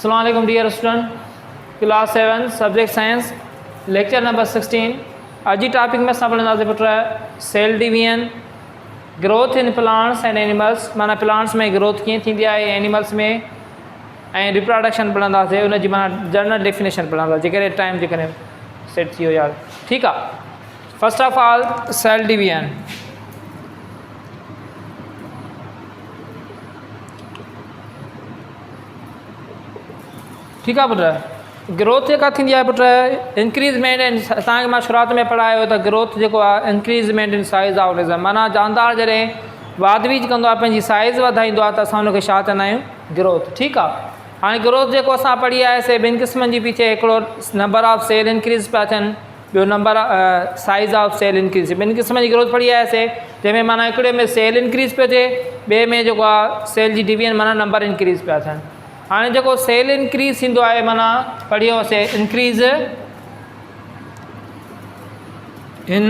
अस्सलाम वालेकुम dear student, class 7 subject science lecture number 16। अॼु जी टॉपिक में असां पढ़ंदासीं पुट cell division, growth in plants and animals, माना प्लांट्स में ग्रोथ कीअं थींदी आहे, एनिमल्स में, ऐं रिप्रोडक्शन पढ़ंदासीं, उनजी माना जनरल डेफिनेशन पढ़ंदासीं जेकॾहिं टाइम जेकॾहिं सेट थी वियो यार। ठीकु आहे। First of all cell division. ठीकु आहे पुट। ग्रोथ जेका थींदी आहे पुट, इंक्रीज़मेंट इन, तव्हांखे मां शुरूआत में पढ़ायो त ग्रोथ जेको आहे increment in size of organism, माना जानदार जॾहिं वाधवी कंदो आहे, पंहिंजी साइज़ वधाईंदो आहे, त असां हुनखे छा चवंदा आहियूं, ग्रोथ। ठीकु आहे। हाणे ग्रोथ जेको असां पढ़ी आयासीं ॿिनि क़िस्मनि जी पीछे, हिकिड़ो नंबर ऑफ सेल इंक्रीज़ पिया थियनि, ॿियो number size of cell increase. ॿिनि क़िस्मनि जी ग्रोथ पढ़ी आयासीं, जंहिंमें माना हिकिड़े में सेल इंक्रीज़ पियो थिए, ॿिए में जेको आहे सेल जी डिवीजन माना नंबर इंक्रीज़ पिया थियनि। हाणे जेको सेल इंक्रीज़ थींदो आहे, माना पढ़ी हुयोसीं increase in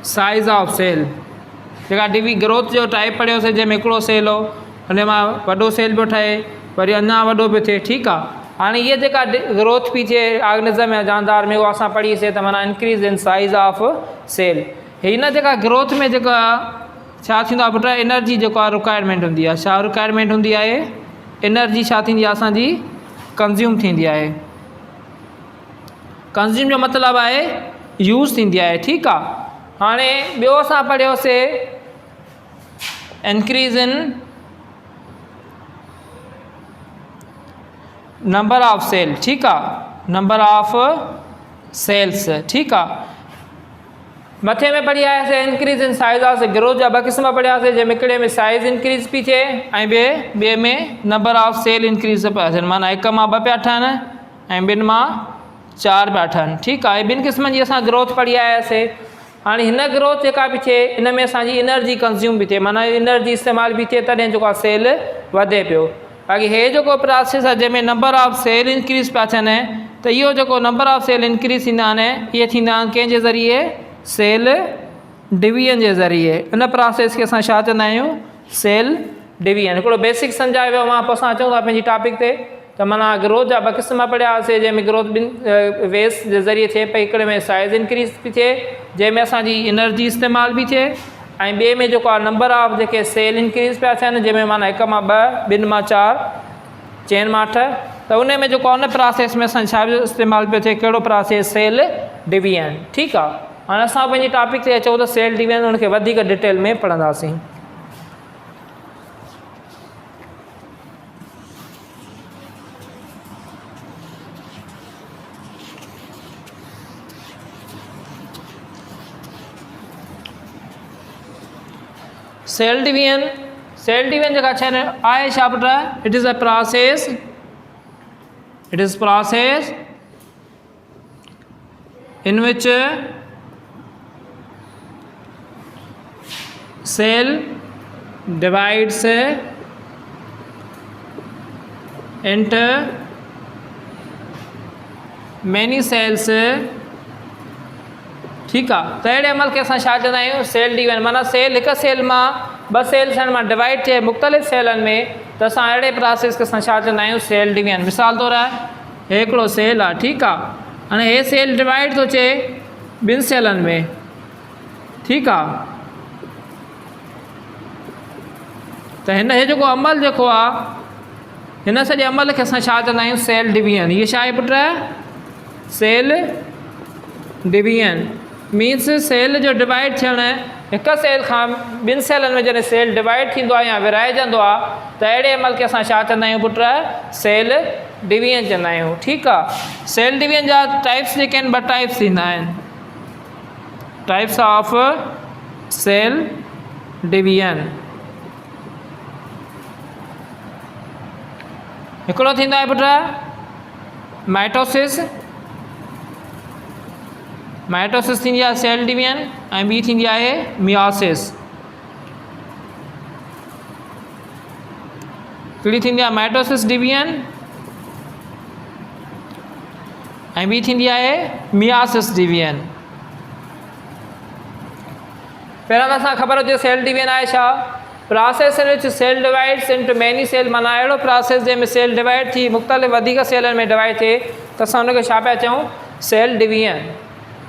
size of cell, जेका ग्रोथ जो टाइप पढ़ियोसीं, जंहिंमें हिकिड़ो सेल हो, हुन मां वॾो सेल पियो ठहे, वरी अञा वॾो पियो थिए। ठीकु आहे। हाणे इहे जेका ग्रोथ पई थिए ऑर्गेनिज़म या जानदार में, उहा असां पढ़ीसीं त माना increase in size of cell. हिन जेका ग्रोथ में जेका छा थींदो आहे पुट, एनर्जी जेको आहे रिक्वायरमेंट हूंदी आहे। छा रिक्वायरमेंट हूंदी आहे? एनर्जी छा थींदी आहे असांजी, कंज़्यूम थींदी आहे। कंज़्यूम जो मतिलबु आहे यूज़ थींदी आहे। ठीकु आहे। हाणे ॿियो असां पढ़ियोसीं increase in number of cell. ठीकु आहे, नंबर ऑफ सेल्स। ठीकु आहे। मथे में पढ़ी आयासीं increase in size of cell. Growth जा ॿ क़िस्म पढ़ियासीं, जंहिंमें हिकिड़े में साइज़ इंक्रीज़ पई थिए ऐं ॿिए में नंबर ऑफ सेल इंक्रीज़ पिया थियनि, माना हिक मां ॿ पिया ठहनि ऐं ॿिनि मां 4 पिया ठहनि। ठीकु आहे। ॿिनि क़िस्मनि जी असां ग्रोथ पढ़ी आयासीं। हाणे हिन ग्रोथ जेका पई थिए, इन में असांजी एनर्जी कंज़्यूम बि थिए, माना एनर्जी इस्तेमालु बि थिए, तॾहिं जेको आहे सेल वधे पियो। बाक़ी हे जेको प्रोसेस आहे जंहिंमें नंबर ऑफ सेल इंक्रीज़ पिया थियनि, त इहो जेको नंबर ऑफ सेल इंक्रीज़ थींदा आहिनि, इहे थींदा आहिनि कंहिंजे ज़रिए, सेल डिवीजन जे ज़रिए। इन प्रोसेस खे असां छा चवंदा आहियूं, सेल डिवीजन। हिकिड़ो बेसिक सम्झायो वियो मां, पोइ असां अचूं था पंहिंजी टॉपिक ते। त माना ग्रोथ जा ॿ क़िस्म पढ़ियासीं, जंहिंमें ग्रोथ ॿिनि वेस जे ज़रिए थिए पई। हिकिड़े में साइज़ इंक्रीज़ थी थिए, जंहिंमें असांजी एनर्जी इस्तेमालु बि थिए, ऐं ॿिए में जेको आहे नंबर ऑफ जेके सेल इंक्रीज़ पिया थियनि, जंहिंमें माना 1 मां 2, 2 मां 4, 4 मां 8। त उन में जेको आहे उन प्रोसेस में असां छा इस्तेमालु पियो थिए, कहिड़ो प्रोसेस, सेल डिवीजन। ठीकु आहे। हाणे असां पंहिंजी टॉपिक ते अचूं त सेल डिवीजन, उनखे वधीक डिटेल में पढ़ंदासीं। सेल डिवीजन जेका छा आहे, छा put, it is a process, it is process in which cell divides into many cells। ठीकु आहे। त अहिड़े अमल खे असां छा चवंदा आहियूं, सेल डिवीजन। माना सेल, हिकु सेल मां 2 सेल्स मां डिवाइड थिए मुख़्तलिफ़ सेलनि में, त असां अहिड़े प्रोसेस खे असां छा चवंदा आहियूं, सेल डिवीजन। मिसाल तौरु हे हिकिड़ो सेल आहे। ठीकु आहे। हाणे हे सेल डिवाइड थो थिए 2 सेलनि में। ठीकु आहे। त हिन हे जेको अमल जेको आहे, हिन सॼे अमल खे असां छा चवंदा आहियूं, सेल डिवीजन। इहे छा आहे पुट, सेल डिवीजन मीन्स सेल जो डिवाइड थियणु। हिकु सेल खां 2 सेलनि में जॾहिं सेल डिवाइड थींदो आहे या विराइजंदो आहे, त अहिड़े अमल खे असां छा चवंदा आहियूं पुट, सेल डिवीजन चवंदा आहियूं। ठीकु आहे। सेल डिवीजन जा टाइप्स जेके आहिनि, 2 टाइप्स थींदा आहिनि, टाइप्स ऑफ सेल डिवीजन। हिकिड़ो थींदो आहे पुट माइटोसिस, माइटोसिस थींदी आहे सेल डिवीजन, ऐं ॿी थींदी आहे मियोसिस। हिकिड़ी थींदी आहे माइटोसिस डिवीजन ऐं ॿी थींदी आहे मियोसिस डिवीजन। पहिरियों त असां ख़बर हुजे सेल डिवीजन आहे छा। Process in which cell divides into many cell, माना अहिड़ो प्रोसेस जंहिंमें सेल डिवाइड थी मुख़्तलिफ़ वधीक सेलनि में डिवाइड थिए त असां हुनखे छा पिया चऊं, सेल डिवीजन।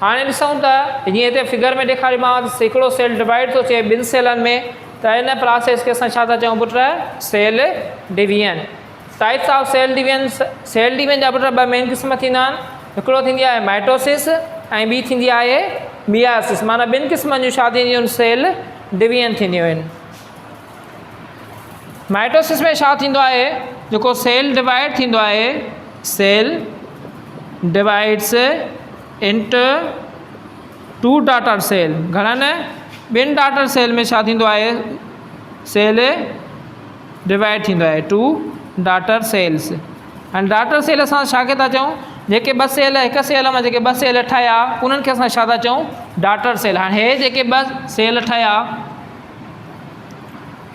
हाणे ॾिसूं त जीअं हिते फिगर में ॾेखारीमांव त हिकिड़ो सेल डिवाइड थो थिए 2 सेलनि में, त इन प्रोसेस खे असां छा था चऊं पुट, cell division. Types of cell division, cell division जा पुट 2 मेन क़िस्म थींदा आहिनि, हिकिड़ो थींदी आहे माइटोसिस ऐं ॿी थींदी आहे मियासिस। माना 2 क़िस्मनि जूं छा थींदियूं आहिनि, सेल डिवीजन थींदियूं आहिनि। माइटोसिस में छा थींदो आहे, जेको सेल डिवाइड थींदो आहे, cell divides into 2 daughter cell. घणनि 2 डॉटर सेल में छा थींदो आहे, सेल डिवाइड थींदो आहे 2 डॉटर सेल्स। ऐं डॉटर सेल असां छा खे था चऊं, जेके 2 सेल हिक सेल मां जेके 2 सेल ठहिया उन्हनि खे असां छा था चऊं, डॉटर सेल। हाणे हे जेके 2 सेल ठहिया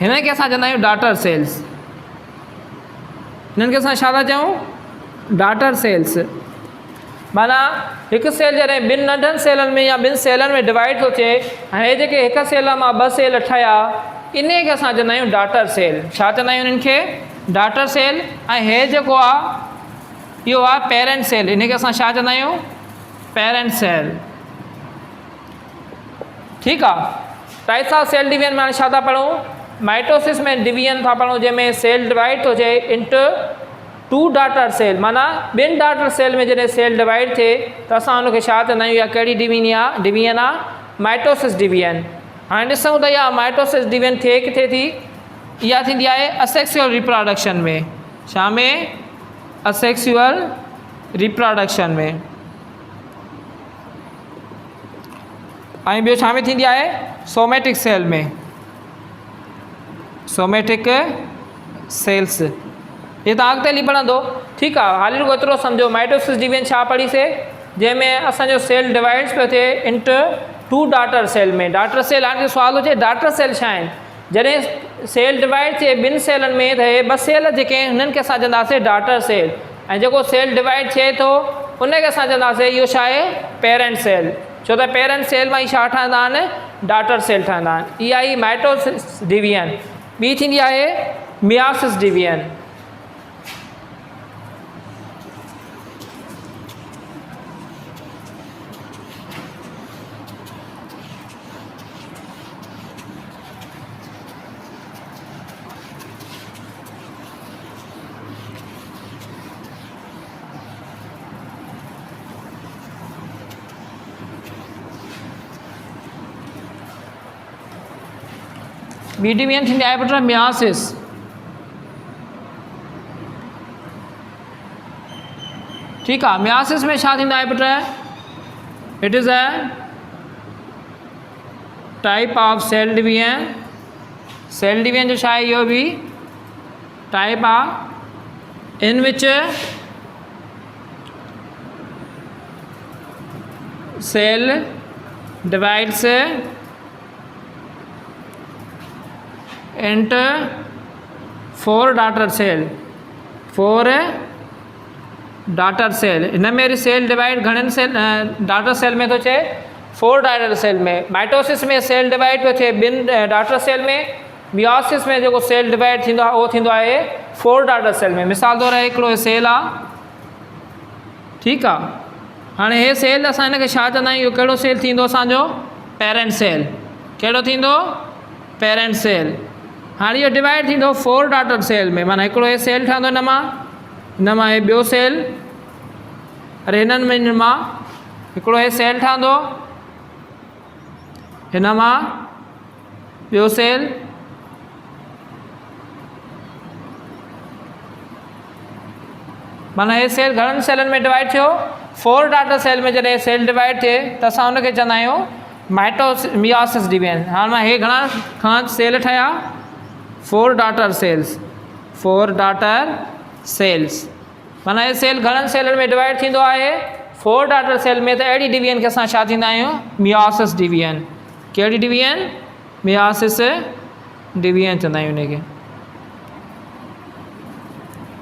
हिन खे असां चवंदा आहियूं डॉटर सेल्स, हिननि खे असां छा था चऊं, डॉटर सेल्स। माना हिकु सेल जॾहिं 2 नंढनि सेलनि में या 2 सेलनि में डिवाइड थो थिए, ऐं हे जेके हिक सेल मां 2 सेल ठहिया इन खे असां चवंदा आहियूं डॉटर सेल। छा चवंदा आहियूं इन्हनि खे, डॉटर सेल। ऐं हे जेको आहे इहो आहे पेरेंट सेल, इन खे असां छा चवंदा आहियूं, पेरेंट सेल। ठीकु आहे। टाइप्स ऑफ सेल डिवीजन में हाणे छा था पढ़ूं, माइटोसिस में डिवीजन था पढ़ूं जंहिंमें सेल डिवाइड थो थिए इंटू 2 डॉटर सेल। माना 2 डॉटर सेल में जॾहिं सेल डिवाइड थिए त असां हुनखे छा चवंदा आहियूं, या कहिड़ी डिवीजन आहे, माइटोसिस डिवीजन। हाणे ॾिसूं त इहा माइटोसिस डिवीजन थिए किथे थी, इहा थींदी आहे असेक्सुअल रिप्रोडक्शन में। छा में, असेक्सुअल रिप्रोडक्शन में। ऐं ॿियो छा में थींदी आहे, सोमेटिक सेल में, सोमेटिक सेल्स। ये तव्हां अॻिते हली पढ़ंदो। ठीकु आहे। हाली रुगो एतिरो सम्झो, माइटोसिस डिवीजन छा पढ़ीसीं, जंहिंमें असांजो सेल डिवाइड्स पियो थिए इंटू 2 डॉटर सेल में। डॉटर सेल, हाणे सुवाल हुजे डॉटर सेल छा आहिनि, जॾहिं सेल डिवाइड थिए 2 सेलनि में त हे 2 सेल जेके आहिनि हुननि खे असां चवंदासीं डॉटर सेल, ऐं जेको सेल डिवाइड थिए थो उनखे असां चवंदासीं इहो छा आहे, पेरेंट सेल। छो त पेरेंट सेल मां ई छा ठहंदा आहिनि, डॉटर सेल ठहंदा आहिनि। इहा ई माइटोसिस डिवीजन। ॿी थींदी आहे मियासिस डिवीजन। ॿी डिवीजन थींदी आहे पुट मियासिस। ठीकु आहे। मियासिस में छा थींदो आहे पुट, it is a type of cell division. Cell division जो छा आहे, इहो बि टाइप आहे in which cell divides into 4 daughter cell. 4 daughter cell. इन में सेल डिवाइड घणनि सेल डॉटर सेल में थो थिए, 4 डॉटर सेल में। माइटोसिस में सेल डिवाइड पियो थिए 2 डॉटर सेल में। मियोसिस में जेको सेल डिवाइड थींदो आहे उहो थींदो आहे 4 डॉटर सेल में। मिसाल तौरु हिकिड़ो सेल आहे, ठीकु आहे। हाणे हे सेल असां हिन खे छा चवंदा आहियूं, इहो कहिड़ो सेल थींदो असांजो, पेरेंट सेल। कहिड़ो थींदो, पेरेंट सेल। हाणे इहो डिवाइड थींदो 4 डॉटर सेल में। माना हिकिड़ो हे सेल ठहंदो हिन मां हे ॿियो सेल, अरे हिननि मां हिकिड़ो हे सेल ठहंदो, हिन मां ॿियो सेल, माना हे सेल घणनि सेलनि में डिवाइड थियो, 4 डॉटर सेल में जॾहिं सेल डिवाइड थिए त असां हुनखे चवंदा आहियूं मियोसिस डिवीजन। हाणे मां हे घणा सेल ठहिया, 4 डॉटर सेल्स, 4 डॉटर सेल्स। माना हे सेल घणनि सेलनि में डिवाइड थींदो आहे, 4 डॉटर सेल में। त अहिड़ी डिवीजन खे असां छा थींदा आहियूं, मियोसिस डिवीजन। कहिड़ी डिवीजन, मियोसिस डिवीजन चवंदा आहियूं हिनखे।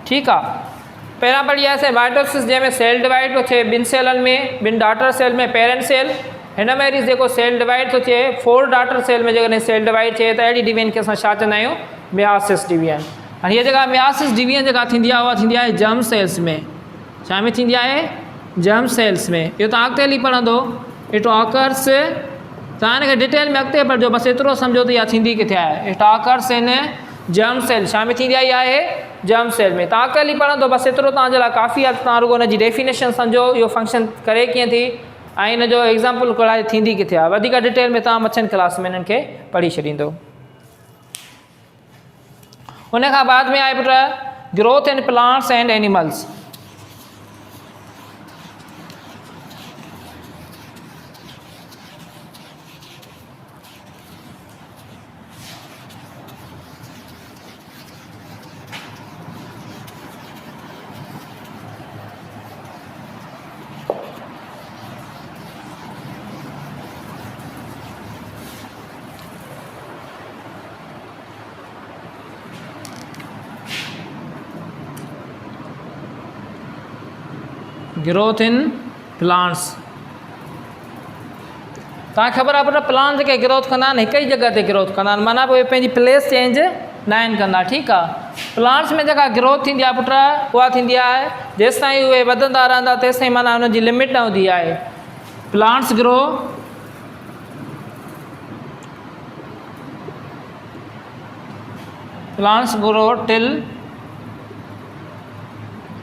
ठीकु आहे। पहिरां पढ़ी आयासीं माइटोसिस, जंहिंमें सेल डिवाइड पियो थिए 2 सेलनि में, 2 डॉटर सेल में पेरेंट सेल। हिन में वरी जेको सेल डिवाइड थो थिए 4 डॉटर सेल में जेकॾहिं सेल डिवाइड थिए त अहिड़ी डिवीजन खे असां छा चवंदा आहियूं मियासिस डिवीजन। हाणे हीअ जेका मियासिस डिवीजन जेका थींदी आहे उहा थींदी आहे जर्म सेल्स में, छा में थींदी आहे जर्म सेल्स में। इहो तव्हां अॻिते हली पढ़ंदो इट ऑकर्स, तव्हां हिनखे डिटेल में अॻिते पढ़जो, बसि एतिरो सम्झो त इहा थींदी किथे आहे। It occurs in germ cell, छा में थींदी आहे इहा आहे जर्म सेल में। तव्हां अॻिते हली पढ़ंदो बसि एतिरो तव्हांजे लाइ काफ़ी आहे, तव्हां रुॻो हुनजी डेफिनेशन सम्झो इहो फंक्शन करे कीअं थी ऐं हिन जो एग्ज़ाम्पल कढाए थींदी किथे आहे। वधीक डिटेल में तव्हां मछनि क्लास में हिननि खे पढ़ी छॾींदो। उन खां बाद में आहे put growth in plants and animals. Growth in plants, तव्हांखे ख़बर आहे पुट प्लांट जेके ग्रोथ कंदा आहिनि हिक ई जॻह ते ग्रोथ कंदा आहिनि, माना उहे पंहिंजी प्लेस चेंज न आहिनि कंदा। ठीकु आहे। प्लांट्स में जेका ग्रोथ थींदी आहे पुट उहा थींदी आहे जेसि ताईं उहे वधंदा रहंदा तेसि ताईं माना हुनजी लिमिट न हूंदी आहे। Plants grow till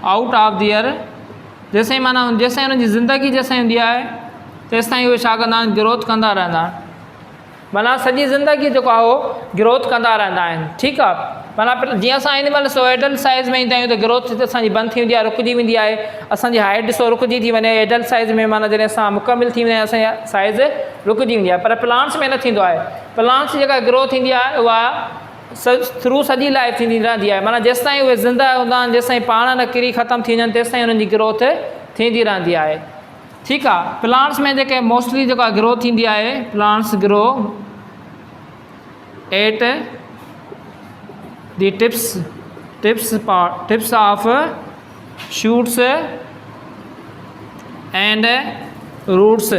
out of their, जेसिताईं माना जेसिताईं हुनजी ज़िंदगी जेसिताईं हूंदी आहे तेसिताईं उहे छा कंदा आहिनि ग्रोथ कंदा रहंदा आहिनि, माना सॼी ज़िंदगी जेको आहे उहो ग्रोथ कंदा रहंदा आहिनि। ठीकु आहे। माना जीअं असां एनिमल ॾिसो एडल्ट साइज़ में ईंदा आहियूं त ग्रोथ असांजी बंदि थी वेंदी आहे, रुकिजी वेंदी आहे। असांजी हाइट ॾिसो रुकिजी थी वञे, एडल्ट साइज़ में माना जॾहिं असां मुकमिल थी वेंदा आहियूं असांजी साइज़ रुकिजी वेंदी आहे। पर प्लांट्स में न थींदो आहे। प्लांट्स जेका ग्रोथ थींदी आहे उहा थ्रू सॼी लाइफ थींदी रहंदी आहे, माना जेसिताईं उहे ज़िंदा हूंदा आहिनि जेसिताईं पाण न किरी ख़तमु थी वञनि तेसिताईं हुननि जी ग्रोथ थींदी रहंदी आहे। ठीकु आहे। प्लांट्स में जेके मोस्टली जेका ग्रोथ थींदी आहे plants grow at the tips of shoots and roots.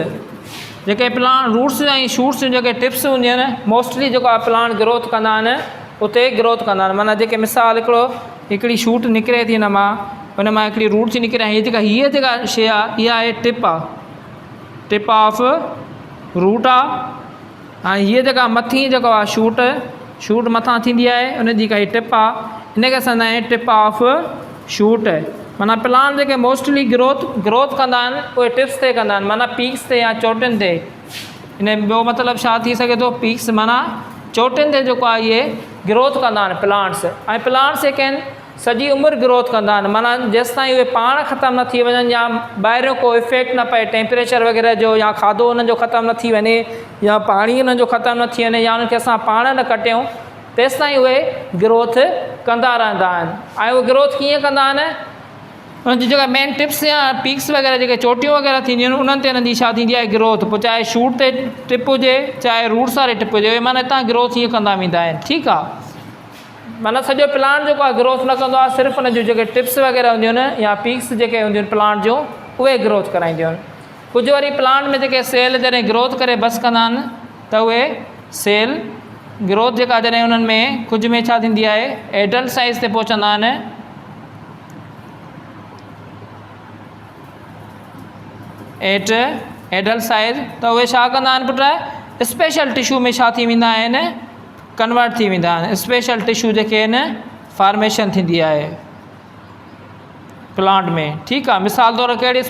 जेके प्लांट रूट्स ऐं शूट्स जेके टिप्स हूंदियूं आहिनि मोस्टली जेको आहे प्लांट ग्रोथ कंदा आहिनि उते ग्रोथ कंदा आहिनि। माना जेके मिसाल हिकिड़ी शूट निकिरे थी हिन मां, हुन मां हिकिड़ी रूट थी निकिरे, हीअ जेका शइ आहे इहा आहे टिप आहे, टिप ऑफ रूट आहे। ऐं हीअ जेका मथी जेको आहे शूट मथां थींदी आहे हुनजी काई टिप आहे, हिनखे चवंदा आहियूं टिप ऑफ शूट। माना प्लांट जेके मोस्टली ग्रोथ कंदा आहिनि उहे टिप्स ते कंदा आहिनि, माना पीक्स ते या चोटियुनि ते। हिन ॿियो मतिलबु छा थी सघे थो, पीक्स माना चोटियुनि ते जेको आहे इहे ग्रोथ कंदा आहिनि प्लांट्स। ऐं प्लांट्स जेके आहिनि सॼी उमिरि ग्रोथ कंदा आहिनि, माना जेसि ताईं उहे पाण ख़तमु न थी वञनि या ॿाहिरियों को इफेक्ट न पए टेम्परेचर वग़ैरह जो, या खाधो हुननि जो ख़तमु न थी वञे या पाणी हुननि जो ख़तमु न थी वञे या उन्हनि खे असां पाण न कटियूं तेसि ताईं उहे ग्रोथ कंदा रहंदा आहिनि। ऐं उहे ग्रोथ कीअं कंदा आहिनि, उनजी जेका मेन टिप्स या पीक्स वग़ैरह जेके चोटियूं वग़ैरह थींदियूं आहिनि उन्हनि ते हिननि जी छा थींदी आहे ग्रोथ, पोइ चाहे शूट ते टिप हुजे चाहे रूट्स वारे टिप हुजे, माना हितां ग्रोथ हीअं कंदा वेंदा आहिनि। ठीकु आहे। माना सॼो प्लांट जेको आहे ग्रोथ न कंदो आहे, सिर्फ़ु हुन जूं जेके टिप्स वग़ैरह हूंदियूं आहिनि या पीक्स जेके हूंदियूं आहिनि प्लांट जूं उहे ग्रोथ कराईंदियूं आहिनि। कुझु वरी प्लांट में जेके सेल जॾहिं ग्रोथ करे बसि कंदा आहिनि त उहे सेल ग्रोथ जेका जॾहिं उन्हनि में कुझु में छा थींदी आहे एडल्ट साइज़ ते पहुचंदा आहिनि, एट एडल्ट साइज़ त उहे छा कंदा आहिनि पुट स्पेशल टिशू में छा थी वेंदा आहिनि कन्वर्ट थी वेंदा आहिनि। स्पेशल टिशू जेके आहिनि फॉर्मेशन थींदी आहे प्लांट में। ठीकु आहे। मिसाल तौरु कहिड़ी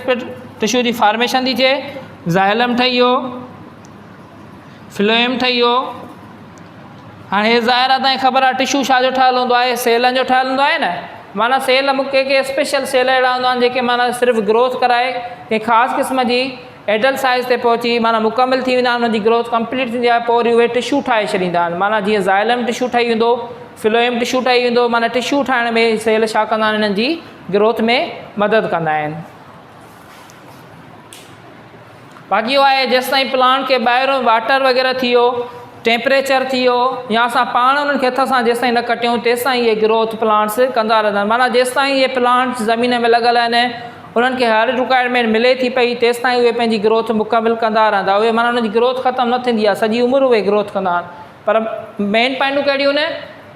टिशू जी फॉर्मेशन थी थिए, ज़ाइलम ठही वियो, फ्लोएम ठही वियो। हाणे हे ज़ाहिर आहे तव्हांखे ख़बर आहे टिशू छा जो ठहियलु हूंदो आहे, सेलनि जो ठहियलु हूंदो आहे न। माना सेल के स्पेशल सेल अहिड़ा हूंदा आहिनि जेके माना सिर्फ़ु ग्रोथ कराए कंहिं ख़ासि क़िस्म जी एडल्ट साइज़ ते पहुची माना मुकमिल थी वेंदा आहिनि, हुनजी ग्रोथ कंप्लीट थींदी आहे, पोइ वरी उहे टिशू ठाहे छॾींदा आहिनि। माना जीअं ज़ाइलम टिशू ठही वेंदो, फ्लोएम टिशू ठही वेंदो, माना टिशू ठाहिण में सेल छा कंदा आहिनि हिननि जी ग्रोथ में मदद कंदा आहिनि। बाक़ी उहो आहे जेसि ताईं प्लांट खे ॿाहिरों वाटर वग़ैरह थी वियो, टेम्परेचर थी वियो या असां पाण उन्हनि खे हथ सां जेसि ताईं न कटियूं तेसि ताईं इहे ग्रोथ प्लांट्स कंदा रहंदा आहिनि। माना जेसि ताईं इहे प्लांट्स ज़मीन में लॻल आहिनि उन्हनि खे हर रिक्वायरमेंट मिले थी पई तेसि ताईं उहे पंहिंजी ग्रोथ मुकमिल कंदा रहंदा। उहे माना उन्हनि जी ग्रोथ ख़तमु न थींदी आहे, सॼी उमिरि उहे ग्रोथ कंदा आहिनि। पर मेन पॉइंटूं कहिड़ियूं आहिनि,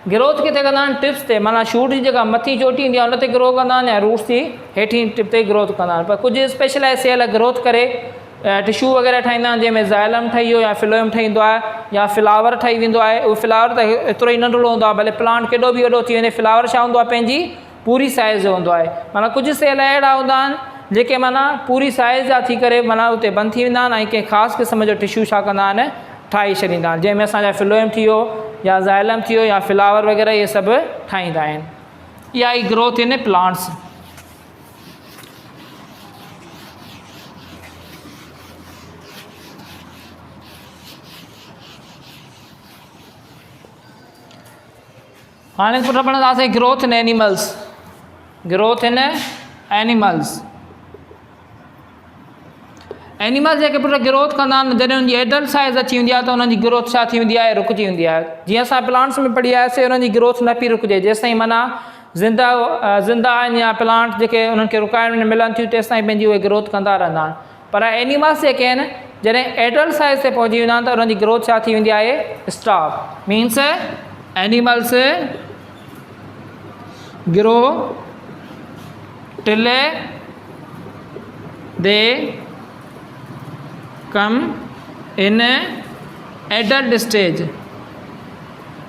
ग्रोथ किथे कंदा आहिनि, टिप्स ते, माना शूट जी जेका मथी चोटी ईंदी आहे उन ते ग्रो कंदा आहिनि, या रूट्स जी हेठी टिप ते ग्रोथ कंदा आहिनि। पर कुझु स्पेशलाइज़ सेल ग्रोथ करे टिशू वग़ैरह ठाहींदा आहिनि, जंहिंमें ज़ाइलम ठही वियो या फिलोयम ठहींदो आहे या फ्लावर ठही वेंदो आहे। उहो फ्लावर त एतिरो ई नंढिड़ो हूंदो आहे, भले प्लांट केॾो बि वॾो थी वञे, फ्लावर छा हूंदो आहे, पंहिंजी पूरी साइज़ जो हूंदो आहे। माना कुझु सेल अहिड़ा हूंदा आहिनि जेके माना पूरी साइज़ जा थी करे माना उते बंदि थी वेंदा आहिनि ऐं कंहिं ख़ासि क़िस्म जो टिशू छा कंदा आहिनि, ठाहे छॾींदा आहिनि, जंहिंमें असांजा फ्लोयम थी वियो या ज़ाइलम थी वियो या फ्लावर वग़ैरह इहे सभु ठाहींदा आहिनि। इहा ई ग्रोथ इन प्लांट्स। हाणे पुट पढ़ंदासीं growth in animals. Growth in animals. Animals जेके पुट ग्रोथ कंदा आहिनि, जॾहिं उनजी एडल्ट साइज़ अची वेंदी आहे त उन्हनि जी ग्रोथ छा थी वेंदी आहे, रुकिजी वेंदी आहे। जीअं असां प्लांट्स में पढ़ी आयासीं, उन्हनि जी ग्रोथ न पई रुकिजे जेसिताईं माना ज़िंदा आहिनि या प्लांट जेके उन्हनि खे रिक्वायरमेंट मिलनि थियूं तेसिताईं पंहिंजी उहे ग्रोथ कंदा रहंदा आहिनि। पर एनिमल्स जेके आहिनि जॾहिं एडल्ट साइज़ ते पहुची वेंदा आहिनि त उन्हनि जी ग्रोथ छा थी वेंदी आहे, stop. Means animals grow till they come in adult stage.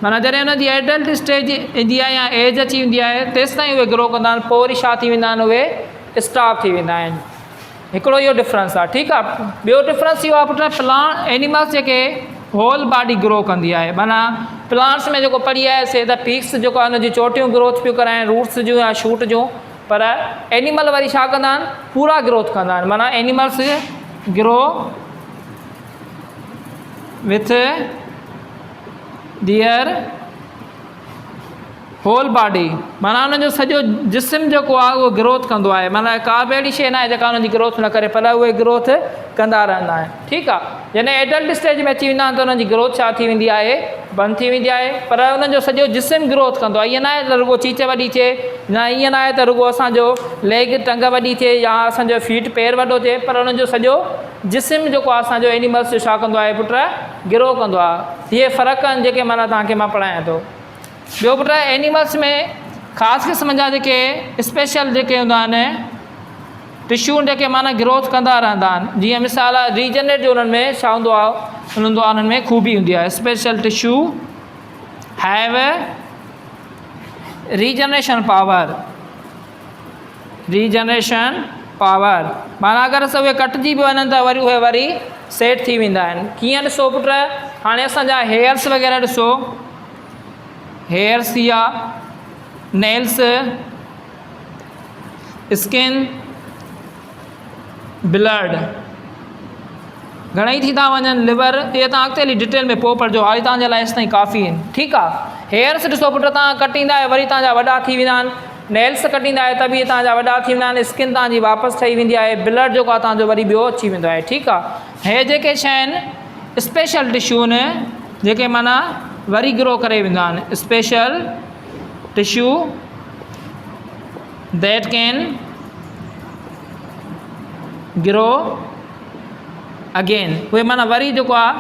माना जॾहिं हुनजी एडल्ट स्टेज ईंदी आहे या एज अची वेंदी आहे तेसि ताईं उहे ग्रो कंदा आहिनि, पोइ वरी छा थी वेंदा आहिनि, उहे स्टॉप थी वेंदा आहिनि। हिकिड़ो इहो डिफरेंस आहे, ठीकु आहे। ॿियो डिफरेंस इहो आहे पुट, प्लांट एनिमल्स जेके होल बॉडी ग्रो कंदी आहे। माना प्लांट्स में जेको पढ़ी आयासीं त पीक्स जेको आहे हुनजी चोटियूं ग्रोथ पियूं कराइनि, रूट्स जूं या शूट जूं, पर एनिमल वरी छा कंदा आहिनि, पूरा ग्रोथ कंदा आहिनि। माना animals grow with their whole body. माना उन्हनि जो सॼो जिस्म जेको आहे उहो ग्रोथ कंदो आहे। माना का बि अहिड़ी शइ न आहे जेका उन्हनि जी ग्रोथ न करे, पर उहे ग्रोथ कंदा रहंदा आहिनि, ठीकु आहे। जॾहिं एडल्ट स्टेज में अची वेंदा आहिनि त उन्हनि जी ग्रोथ छा थी वेंदी आहे, बंदि थी वेंदी आहे। पर उन्हनि जो सॼो जिस्म ग्रोथ कंदो आहे। ईअं न आहे त रुगो चीच वॾी थिए, न ईअं न आहे त रुगो असांजो लेग टंग वॾी थिए या असांजो फीट पेर वॾो थिए, पर उन्हनि जो सॼो जिस्म जेको आहे असांजो एनिमल्स जो छा कंदो आहे पुट, ग्रो कंदो आहे। इहे फ़र्क़ु आहिनि जेके माना तव्हांखे मां पढ़ायां थो। ॿियो पुट एनिमल्स में ख़ासि क़िस्म जा जेके स्पेशल जेके हूंदा आहिनि टिशू जेके माना ग्रोथ कंदा रहंदा आहिनि। जीअं मिसाल आहे रीजनरेट जो उन्हनि में छा हूंदो आहे, उन्हनि में ख़ूबी हूंदी आहे। Special tissue have regeneration power. Regeneration power माना अगरि असां उहे कटिजी बि वञनि त वरी उहे वरी सेट थी वेंदा आहिनि। कीअं ॾिसो पुट, हाणे असांजा हेयर्स वग़ैरह ॾिसो, हेयर्स थी विया, नेल्स, स्किन, ब्लड, घणेई थी था वञनि, लिवर, इहे तव्हां अॻिते हली डिटेल में पोइ पढ़िजो, हाली तव्हांजे लाइ एसिताईं काफ़ी आहिनि, ठीकु आहे। हेयर्स ॾिसो पुट, तव्हां कटींदा आहियो वरी तव्हांजा वॾा थी वेंदा आहिनि, नेल्स कटींदा आहियो त बि तव्हांजा वॾा थी वेंदा आहिनि, स्किन तव्हांजी वापसि ठही वेंदी आहे, ब्लड जेको आहे तव्हांजो वरी ॿियो अची वेंदो आहे, ठीकु आहे। हे जेके शइ आहिनि स्पेशल टिशू आहिनि जेके माना वरी ग्रो करे वेंदा आहिनि। Special tissue that can grow again, उहे माना वरी जेको आहे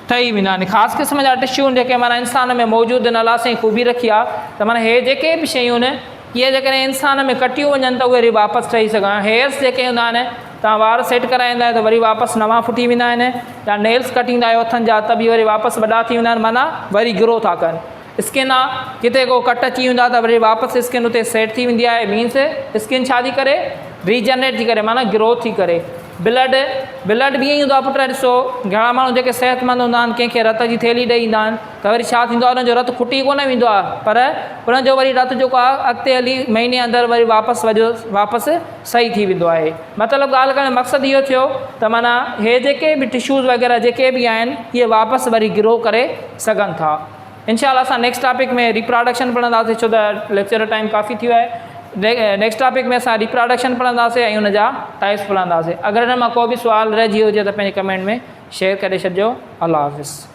ठही वेंदा आहिनि। ख़ासि क़िस्म जा टिशू आहिनि जेके माना इंसान में मौजूदु आहिनि, अलाह साईं ख़ूबी रखी आहे त माना हे जेके बि शयूं आहिनि इहे जेकॾहिं इंसान में कटियूं वञनि त उहे वरी वापसि ठही सघनि। हेयर्स जेके हूंदा आहिनि तव्हां वार सेट कराईंदा आहियो त वरी वापसि नवां फुटी वेंदा आहिनि, या नेल्स कटींदा आहियो हथनि जा त बि वरी वापसि वॾा थी वेंदा आहिनि, माना वरी ग्रो था कनि। स्किन आहे, किथे को कट अची वेंदा त वरी वापसि स्किन उते सेट थी वेंदी आहे, मीन्स स्किन छा थी करे, रीजनरेट थी करे, माना ग्रो थी करे। ब्लड बि ईअं ई हूंदो आहे पुट, ॾिसो घणा माण्हू जेके सिहतमंद हूंदा आहिनि कंहिंखे रत जी थैली ॾेई ईंदा आहिनि त वरी छा थींदो आहे, हुनजो रतु खुटी कोन वेंदो आहे, पर हुनजो वरी रतु जेको आहे अॻिते हली महीने अंदरि वरी वापसि सही थी वेंदो आहे। मतिलबु ॻाल्हि करण जो मक़सदु इहो थियो त माना हे जेके बि टिशूज़ वग़ैरह जेके बि आहिनि इहे वापसि वरी ग्रो करे सघनि था। इंशाअल्लाह असां नेक्स्ट टॉपिक में रिप्रोडक्शन पढ़ंदासीं, छो त लेक्चर टाइम काफ़ी थियो आहे। नेक्स्ट टॉपिक में असां रिप्रोडक्शन पढ़ंदासीं ऐं हुनजा टाइप्स पढ़ंदासीं। अगरि हिन मां को बि सुवाल रहिजी हुजे त पंहिंजे कमेंट में शेयर करे छॾिजो। अल्लाह हाफ़िज़।